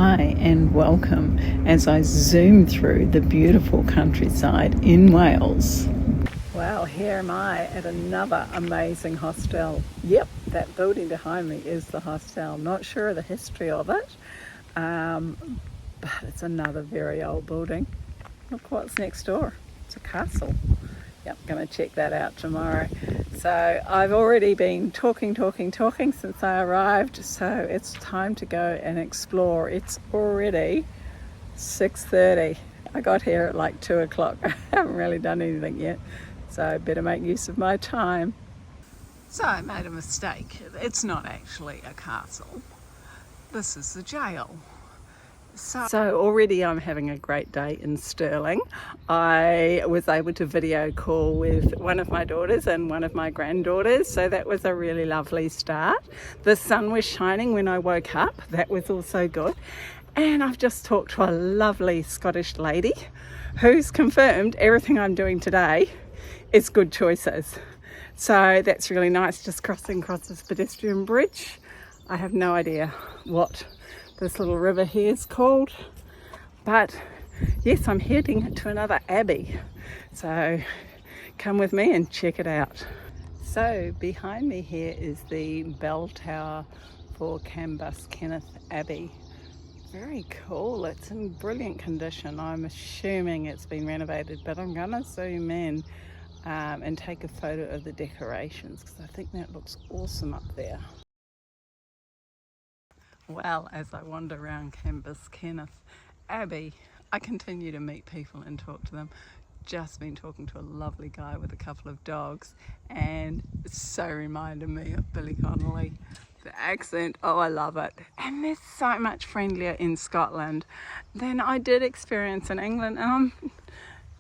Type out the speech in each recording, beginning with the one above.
Hi and welcome as I zoom through the beautiful countryside in Wales. Wow, here am I at another amazing hostel. Yep, that building behind me is the hostel. Not sure of the history of it, but it's another very old building. Look what's next door. It's a castle. Yep, going to check that out tomorrow. So I've already been talking since I arrived, so it's time to go and explore. It's already 6:30. I got here at like 2 o'clock. I haven't really done anything yet, so I better make use of my time. So I made a mistake. It's not actually a castle. This is the jail. So already I'm having a great day in Stirling. I was able to video call with one of my daughters and one of my granddaughters, so that was a really lovely start. The sun was shining when I woke up, that was also good. And I've just talked to a lovely Scottish lady who's confirmed everything I'm doing today is good choices. So that's really nice, just crossing across this pedestrian bridge. I have no idea what this little river here is called, but yes, I'm heading to another abbey, so come with me and check it out. So behind me here is the bell tower for Bracklinn Abbey. Very cool. It's in brilliant condition. I'm assuming it's been renovated, but I'm gonna zoom in and take a photo of the decorations because I think that looks awesome up there. Well, as I wander around Bracklinn Abbey, I continue to meet people and talk to them. Just been talking to a lovely guy with a couple of dogs, and it so reminded me of Billy Connolly. The accent, oh, I love it. And they're so much friendlier in Scotland than I did experience in England, and I'm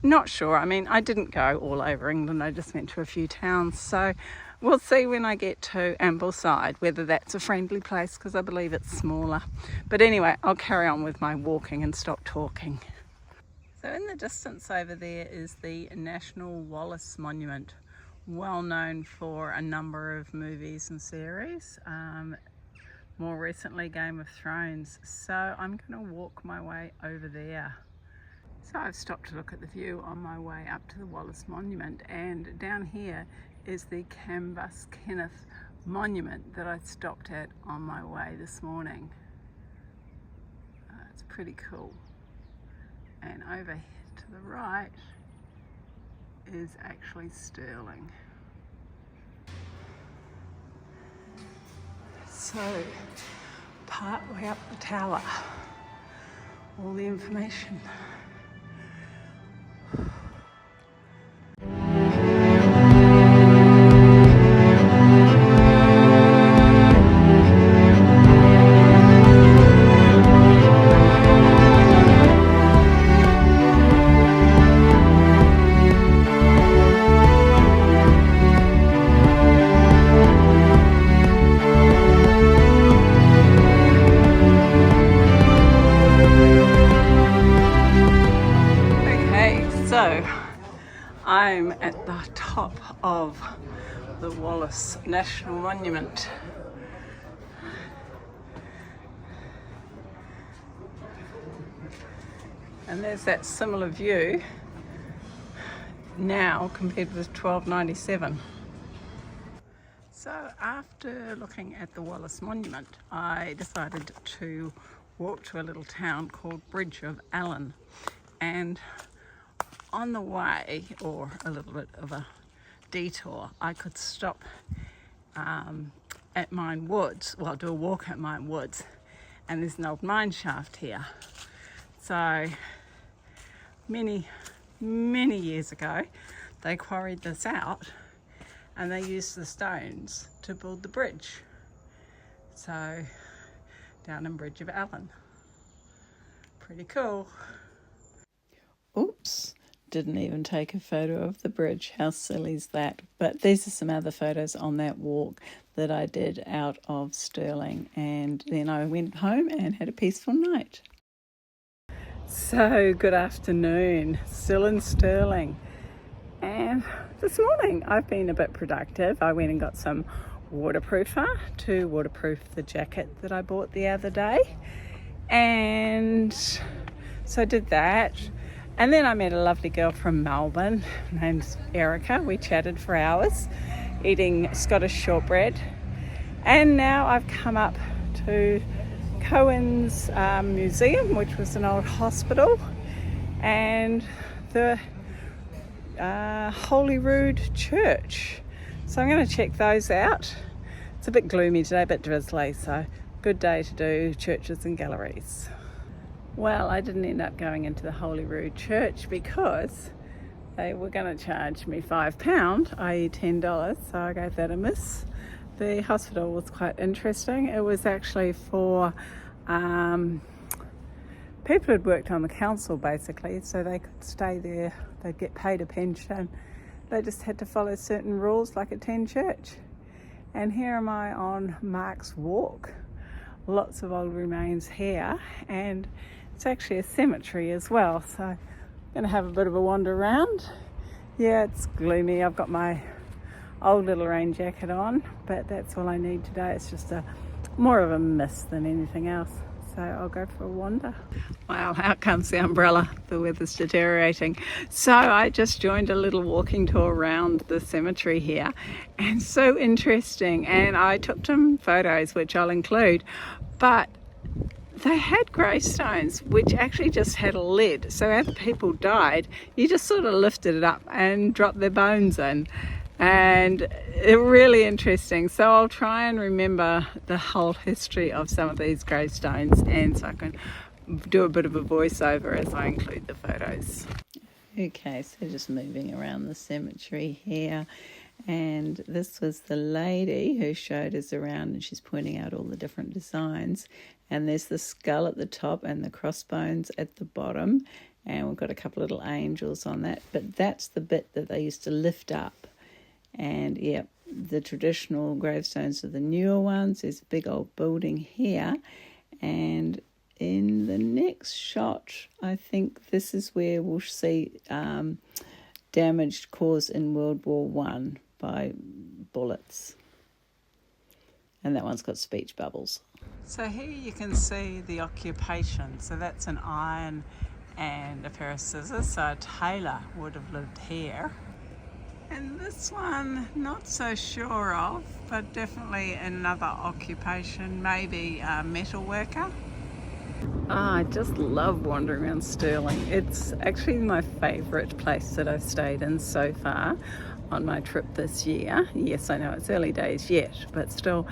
not sure. I mean, I didn't go all over England, I just went to a few towns, so we'll see when I get to Ambleside whether that's a friendly place, because I believe it's smaller. But anyway, I'll carry on with my walking and stop talking. So in the distance over there is the National Wallace Monument, well known for a number of movies and series, more recently Game of Thrones. So I'm going to walk my way over there. So I've stopped to look at the view on my way up to the Wallace Monument, and down here is the Bracklinn Monument that I stopped at on my way this morning. It's pretty cool. And over here to the right is actually Stirling. So, part way up the tower, all the information. So I'm at the top of the Wallace National Monument. And there's that similar view now compared with 1297. So after looking at the Wallace Monument, I decided to walk to a little town called Bridge of Allen, and on the way, or a little bit of a detour, I could stop at Mine Woods, well, do a walk at Mine Woods, and there's an old mine shaft here. So many years ago they quarried this out and they used the stones to build the bridge. So down in Bridge of Allen. Pretty cool. Oops. Didn't even take a photo of the bridge. How silly is that? But these are some other photos on that walk that I did out of Stirling, and then I went home and had a peaceful night. So good afternoon, still in Stirling, and this morning I've been a bit productive. I went and got some waterproofer to waterproof the jacket that I bought the other day, And so I did that. And then I met a lovely girl from Melbourne named Erica. We chatted for hours, eating Scottish shortbread. And now I've come up to Cohen's museum, which was an old hospital, and the Holyrood Church. So I'm going to check those out. It's a bit gloomy today, a bit drizzly, so good day to do churches and galleries. Well, I didn't end up going into the Holyrood Church because they were going to charge me £5, i.e. $10, so I gave that a miss. The hospital was quite interesting. It was actually for people who'd worked on the council, basically, so they could stay there. They'd get paid a pension. They just had to follow certain rules like a 10 church. And here am I on Mark's Walk. Lots of old remains here, and it's actually a cemetery as well, so I'm going to have a bit of a wander around. Yeah, it's gloomy. I've got my old little rain jacket on, but that's all I need today. It's just more of a mist than anything else, so I'll go for a wander. Wow, out comes the umbrella. The weather's deteriorating. So I just joined a little walking tour around the cemetery here, and so interesting, and I took some photos which I'll include, but they had gravestones which actually just had a lid, so after people died you just sort of lifted it up and dropped their bones in, and really interesting. So I'll try and remember the whole history of some of these gravestones, and so I can do a bit of a voiceover as I include the photos. Okay, so just moving around the cemetery here, and this was the lady who showed us around, and she's pointing out all the different designs, and there's the skull at the top and the crossbones at the bottom, and we've got a couple of little angels on that, but that's the bit that they used to lift up. And yeah, the traditional gravestones are the newer ones. There's a big old building here, and in the next shot I think this is where we'll see damage caused in World War One by bullets, and that one's got speech bubbles. So here you can see the occupation. So that's an iron and a pair of scissors, so a tailor would have lived here. And this one, not so sure of, but definitely another occupation, maybe a metal worker. I just love wandering around Stirling. It's actually my favourite place that I've stayed in so far on my trip this year. Yes, I know it's early days yet, but still,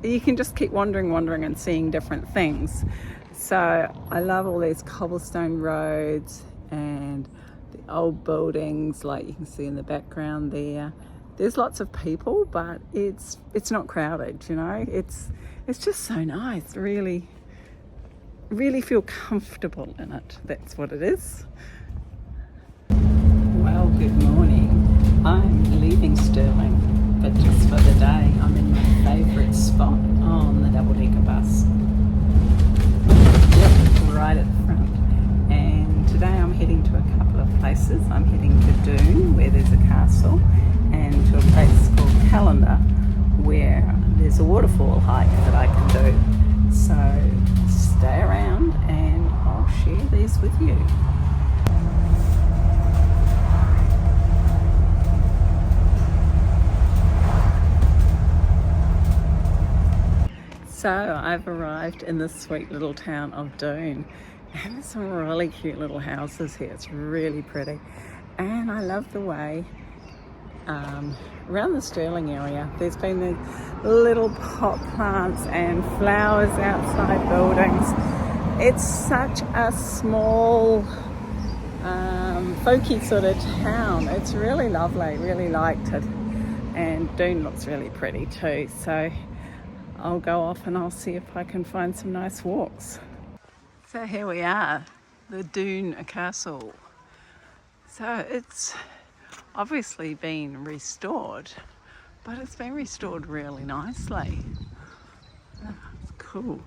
you can just keep wandering and seeing different things. So I love all these cobblestone roads and the old buildings, like you can see in the background there. There's lots of people, but it's not crowded, you know. It's just so nice, really feel comfortable in it. That's what it is. Well, good morning. I'm leaving Stirling, but just for the day. I'm in my favourite spot on the double-decker bus. Yep, right at the front. And today I'm heading to a couple of places. I'm heading to Doune, where there's a castle, and to a place called Callendar, where there's a waterfall hike that I can do. So stay around and I'll share these with you. So I've arrived in this sweet little town of Doune, and there's some really cute little houses here. It's really pretty, and I love the way around the Stirling area there's been these little pot plants and flowers outside buildings. It's such a small folky sort of town. It's really lovely, really liked it, and Doune looks really pretty too, so I'll go off and I'll see if I can find some nice walks. So here we are, the Doune Castle. So it's obviously been restored, but it's been restored really nicely. Oh, it's cool.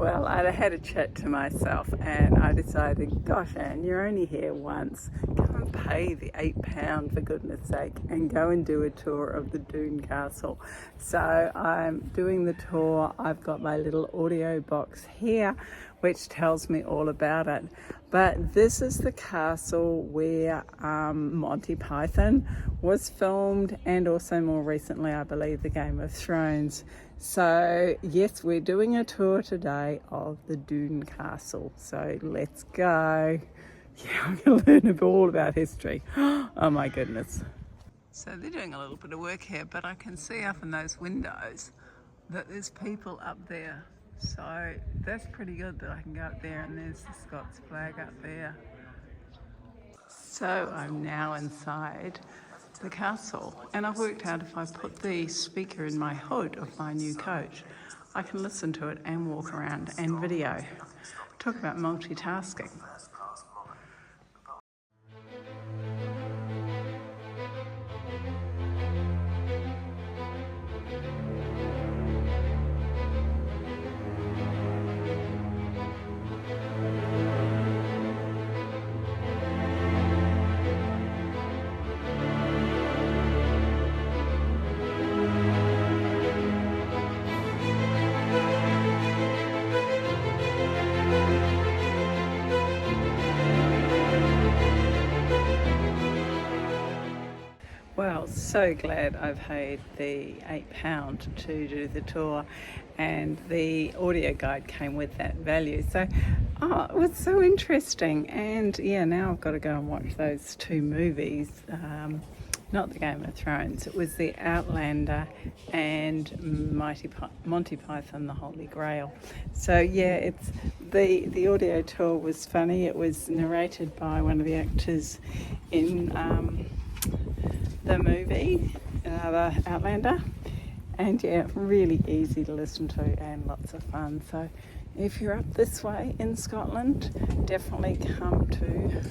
Well, I had a chat to myself and I decided, gosh, Anne, you're only here once. Come and pay the £8 for goodness sake and go and do a tour of the Doune Castle. So I'm doing the tour. I've got my little audio box here which tells me all about it. But this is the castle where Monty Python was filmed, and also more recently, I believe, the Game of Thrones. So yes, we're doing a tour today of the Doune Castle. So let's go. Yeah, I'm going to learn all about history. Oh my goodness. So they're doing a little bit of work here, but I can see up in those windows that there's people up there. So that's pretty good that I can go up there and there's the Scots flag up there. So I'm now inside the castle, and I've worked out if I put the speaker in my hood of my new coach, I can listen to it and walk around and video. Talk about multitasking. Well, so glad I've paid the £8 to do the tour, and the audio guide came with that value. So, it was so interesting. And yeah, now I've got to go and watch those two movies. Not the Game of Thrones. It was the Outlander and Monty Python, the Holy Grail. So yeah, it's the audio tour was funny. It was narrated by one of the actors in the movie, the Outlander, and yeah, really easy to listen to and lots of fun. So if you're up this way in Scotland, definitely come to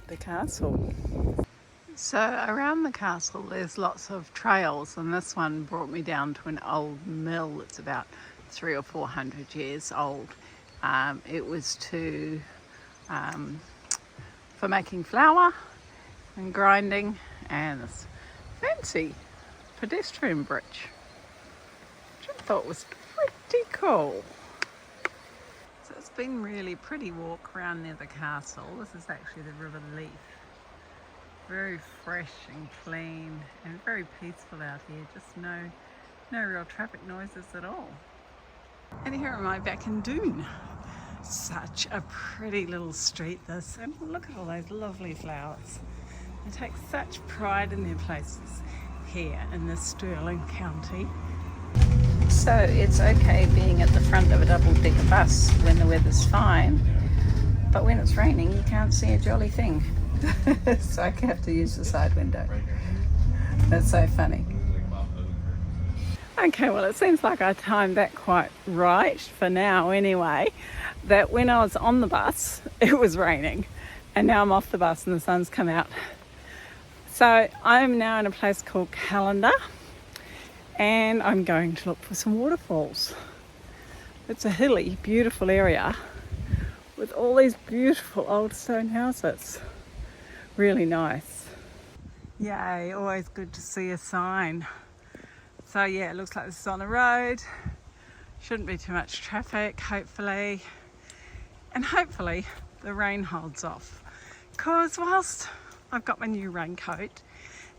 the castle. So around the castle there's lots of trails, and this one brought me down to an old mill that's about 300 or 400 years old. It was for making flour and grinding, and this fancy pedestrian bridge, which I thought was pretty cool. So it's been really pretty walk around near the castle. This is actually the River Leaf. Very fresh and clean and very peaceful out here. Just no real traffic noises at all. And here am I back in Doune. Such a pretty little street this, and look at all those lovely flowers. They take such pride in their places here in the Stirling county. So it's okay being at the front of a double-decker bus when the weather's fine, but when it's raining you can't see a jolly thing. So I have to use the side window. That's so funny. Okay, well, it seems like I timed that quite right for now anyway, that when I was on the bus it was raining, and now I'm off the bus and the sun's come out. So I'm now in a place called Callendar, and I'm going to look for some waterfalls. It's a hilly, beautiful area with all these beautiful old stone houses. Really nice. Yay, always good to see a sign. So yeah, it looks like this is on the road. Shouldn't be too much traffic, hopefully. And hopefully the rain holds off. Because whilst I've got my new raincoat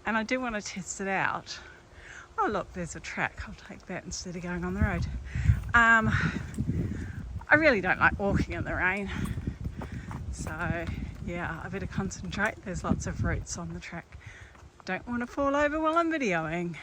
and I do want to test it out. Oh look, there's a track. I'll take that instead of going on the road. I really don't like walking in the rain. So yeah, I better concentrate. There's lots of roots on the track. Don't want to fall over while I'm videoing.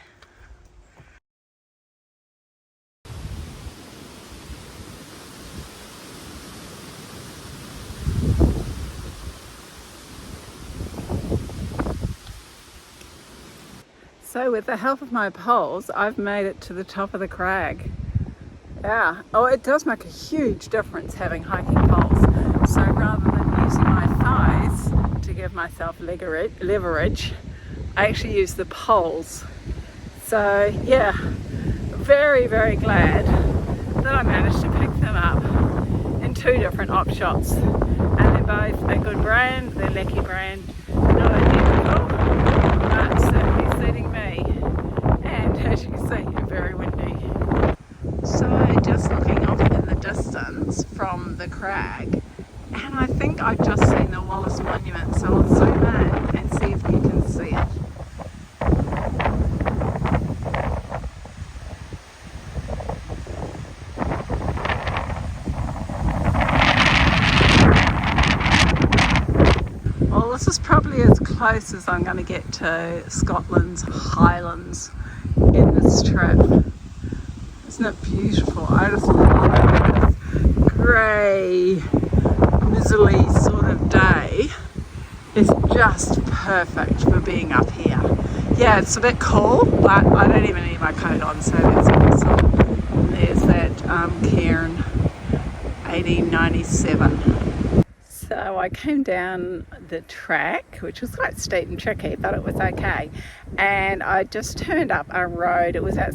So with the help of my poles, I've made it to the top of the crag. Yeah, oh, it does make a huge difference having hiking poles. So rather than using my thighs to give myself leverage, I actually use the poles. So yeah, very, very glad that I managed to pick them up in 2 different op shops, and they're both a good brand. They're Lecky brand, not identical, but certainly suiting me. And as you can see, very windy. So just looking off in the distance from the Crag, and I think I've just seen the Wallace Monument, so I'll zoom in and see if you can see it. Well, this is probably as close as I'm going to get to Scotland's Highlands in this trip. Isn't it beautiful? I just love this grey, miserly sort of day. It's just perfect for being up here. Yeah, it's a bit cool, but I don't even need my coat on, so that's awesome. There's that cairn, 1897. So I came down the track, which was quite steep and tricky, but it was okay. And I just turned up a road. It was at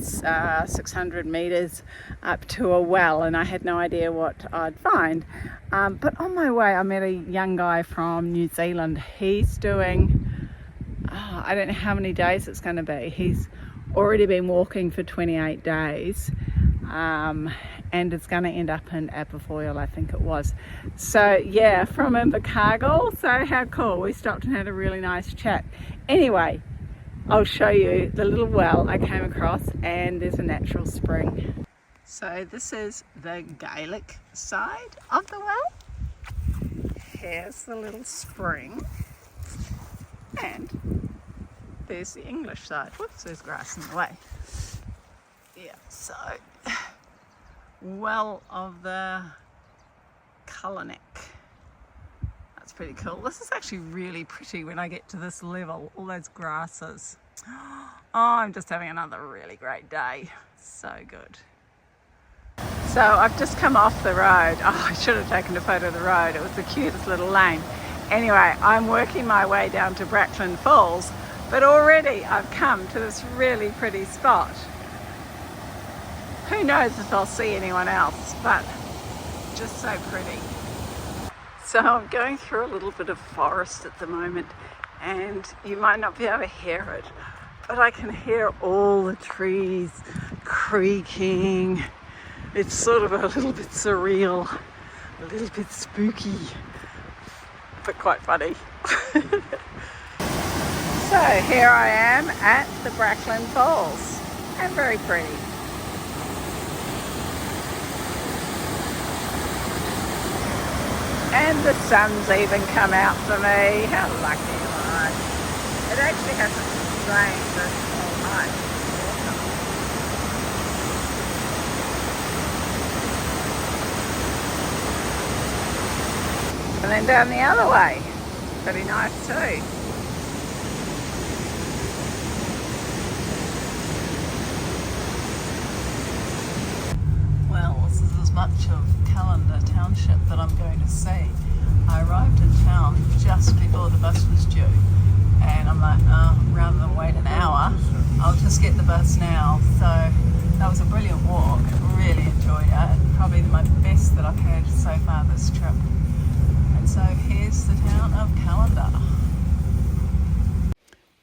600 metres up to a well, and I had no idea what I'd find. But on my way, I met a young guy from New Zealand. He's doing, I don't know how many days it's going to be. He's already been walking for 28 days. And it's going to end up in Aberfoyle, I think it was. So yeah, from Invercargill. So how cool. We stopped and had a really nice chat. Anyway, I'll show you the little well I came across, and there's a natural spring. So this is the Gaelic side of the well. Here's the little spring. And there's the English side. Whoops, there's grass in the way. Yeah, so well of the Callendar. That's pretty cool. This is actually really pretty when I get to this level, all those grasses. Oh, I'm just having another really great day. So good. So I've just come off the road. Oh, I should have taken a photo of the road. It was the cutest little lane. Anyway, I'm working my way down to Bracklinn Falls, but already I've come to this really pretty spot. Who knows if I'll see anyone else, but just so pretty. So I'm going through a little bit of forest at the moment, and you might not be able to hear it, but I can hear all the trees creaking. It's sort of a little bit surreal, a little bit spooky, but quite funny. So here I am at the Bracklinn Falls, and very pretty. And the sun's even come out for me. How lucky am I? It actually hasn't rained this whole night. And then down the other way. Pretty nice too. Well, this is as much of Callendar township that I'm going to see. I arrived in town just before the bus was due, and I'm like, rather than wait an hour, I'll just get the bus now. So that was a brilliant walk. Really enjoyed it. Probably my best that I've had so far this trip. And so here's the town of Callendar.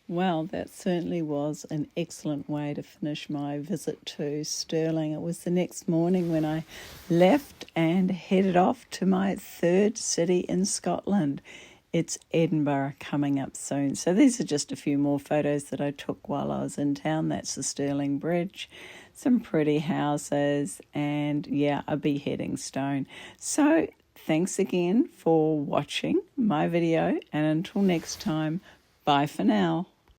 Well, that certainly was an excellent way to finish my visit to Stirling. It was the next morning when I left and headed off to my third city in Scotland. It's Edinburgh coming up soon. So these are just a few more photos that I took while I was in town. That's the Stirling Bridge, some pretty houses, and yeah, a beheading stone. So thanks again for watching my video, and until next time, bye for now.